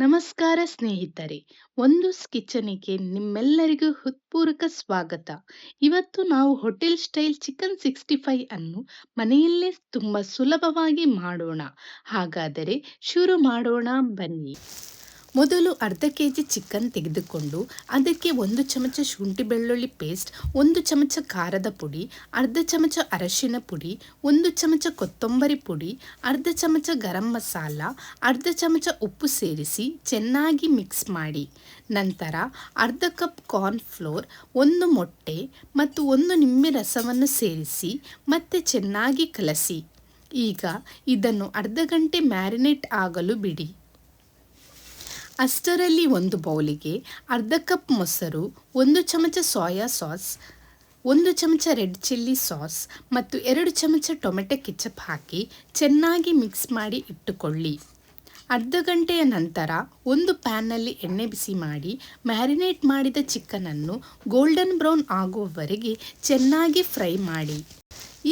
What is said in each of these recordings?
ನಮಸ್ಕಾರ ಸ್ನೇಹಿತರೆ. ಕಿಚನಿಗೆ ನಿಮ್ಮೆಲ್ಲರಿಗೂ ಹೃತ್ಪೂರ್ವಕ ಸ್ವಾಗತ. ಇವತ್ತು ನಾವು ಹೋಟೆಲ್ ಸ್ಟೈಲ್ ಚಿಕನ್ 65 ಅನ್ನು ಮನೆಯಲ್ಲೇ ತುಂಬಾ ಸುಲಭವಾಗಿ ಮಾಡೋಣ. ಹಾಗಾದರೆ ಶುರು ಮಾಡೋಣ ಬನ್ನಿ. ಮೊದಲು ಅರ್ಧ ಕೆಜಿ ಚಿಕನ್ ತೆಗೆದುಕೊಂಡು ಅದಕ್ಕೆ 1 ಚಮಚ ಶುಂಠಿ ಬೆಳ್ಳುಳ್ಳಿ ಪೇಸ್ಟ್, 1 ಚಮಚ ಖಾರದ ಪುಡಿ, ಅರ್ಧ ಚಮಚ ಅರಶಿನ ಪುಡಿ, 1 ಚಮಚ ಕೊತ್ತಂಬರಿ ಪುಡಿ, ಅರ್ಧ ಚಮಚ ಗರಂ ಮಸಾಲ, ಅರ್ಧ ಚಮಚ ಉಪ್ಪು ಸೇರಿಸಿ ಚೆನ್ನಾಗಿ ಮಿಕ್ಸ್ ಮಾಡಿ. ನಂತರ ಅರ್ಧ ಕಪ್ ಕಾರ್ನ್ ಫ್ಲೋರ್, 1 ಮೊಟ್ಟೆ ಮತ್ತು 1 ನಿಂಬೆ ರಸವನ್ನು ಸೇರಿಸಿ ಮತ್ತೆ ಚೆನ್ನಾಗಿ ಕಲಸಿ. ಈಗ ಇದನ್ನು ಅರ್ಧ ಗಂಟೆ ಮ್ಯಾರಿನೇಟ್ ಆಗಲು ಬಿಡಿ. ಅಷ್ಟರಲ್ಲಿ ಒಂದು ಬೌಲಿಗೆ ಅರ್ಧ ಕಪ್ ಮೊಸರು, 1 ಚಮಚ ಸೋಯಾ ಸಾಸ್, 1 ಚಮಚ ರೆಡ್ ಚಿಲ್ಲಿ ಸಾಸ್ ಮತ್ತು 2 ಚಮಚ ಟೊಮೆಟೊ ಕೆಚಪ್ ಹಾಕಿ ಚೆನ್ನಾಗಿ ಮಿಕ್ಸ್ ಮಾಡಿ ಇಟ್ಟುಕೊಳ್ಳಿ. ಅರ್ಧ ಗಂಟೆಯ ನಂತರ ಒಂದು ಪ್ಯಾನ್ನಲ್ಲಿ ಎಣ್ಣೆ ಬಿಸಿ ಮಾಡಿ ಮ್ಯಾರಿನೇಟ್ ಮಾಡಿದ ಚಿಕನನ್ನು ಗೋಲ್ಡನ್ ಬ್ರೌನ್ ಆಗುವವರೆಗೆ ಚೆನ್ನಾಗಿ ಫ್ರೈ ಮಾಡಿ.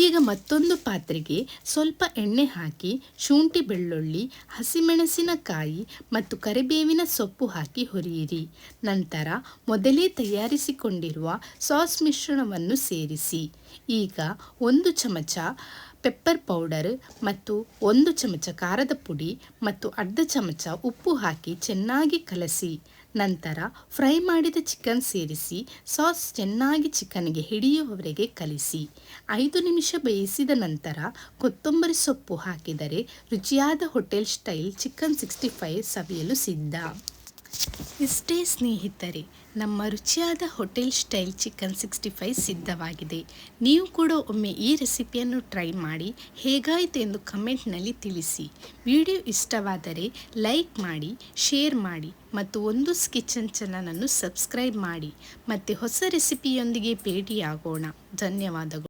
ಈಗ ಮತ್ತೊಂದು ಪಾತ್ರೆಗೆ ಸ್ವಲ್ಪ ಎಣ್ಣೆ ಹಾಕಿ ಶುಂಠಿ ಬೆಳ್ಳುಳ್ಳಿ, ಹಸಿಮೆಣಸಿನಕಾಯಿ ಮತ್ತು ಕರಿಬೇವಿನ ಸೊಪ್ಪು ಹಾಕಿ ಹುರಿಯಿರಿ. ನಂತರ ಮೊದಲೇ ತಯಾರಿಸಿಕೊಂಡಿರುವ ಸಾಸ್ ಮಿಶ್ರಣವನ್ನು ಸೇರಿಸಿ. ಈಗ 1 ಚಮಚ ಪೆಪ್ಪರ್ ಪೌಡರ್ ಮತ್ತು 1 ಚಮಚ ಖಾರದ ಪುಡಿ ಮತ್ತು ಅರ್ಧ ಚಮಚ ಉಪ್ಪು ಹಾಕಿ ಚೆನ್ನಾಗಿ ಕಲಸಿ. ನಂತರ ಫ್ರೈ ಮಾಡಿದ ಚಿಕನ್ ಸೇರಿಸಿ ಸಾಸ್ ಚೆನ್ನಾಗಿ ಚಿಕನ್ಗೆ ಹಿಡಿಯುವವರೆಗೆ ಕಲಿಸಿ. 5 ನಿಮಿಷ ಬೇಯಿಸಿದ ನಂತರ ಕೊತ್ತಂಬರಿ ಸೊಪ್ಪು ಹಾಕಿದರೆ ರುಚಿಯಾದ ಹೋಟೆಲ್ ಸ್ಟೈಲ್ ಚಿಕನ್ 65 ಸವಿಯಲು ಸಿದ್ಧ. ಇಷ್ಟೇ ಸ್ನೇಹಿತರೆ, ನಮ್ಮ ರುಚಿಯಾದ ಹೋಟೆಲ್ ಸ್ಟೈಲ್ ಚಿಕನ್ 65 ಸಿದ್ಧವಾಗಿದೆ. ನೀವು ಕೂಡ ಒಮ್ಮೆ ಈ ರೆಸಿಪಿಯನ್ನು ಟ್ರೈ ಮಾಡಿ ಹೇಗಾಯಿತು ಎಂದು ಕಮೆಂಟ್ನಲ್ಲಿ ತಿಳಿಸಿ. ವಿಡಿಯೋ ಇಷ್ಟವಾದರೆ ಲೈಕ್ ಮಾಡಿ, ಶೇರ್ ಮಾಡಿ ಮತ್ತು ಒಂದೂಸ್ ಕಿಚನ್ ಚಾನಲನ್ನು ಸಬ್ಸ್ಕ್ರೈಬ್ ಮಾಡಿ. ಮತ್ತೆ ಹೊಸ ರೆಸಿಪಿಯೊಂದಿಗೆ ಭೇಟಿಯಾಗೋಣ. ಧನ್ಯವಾದಗಳು.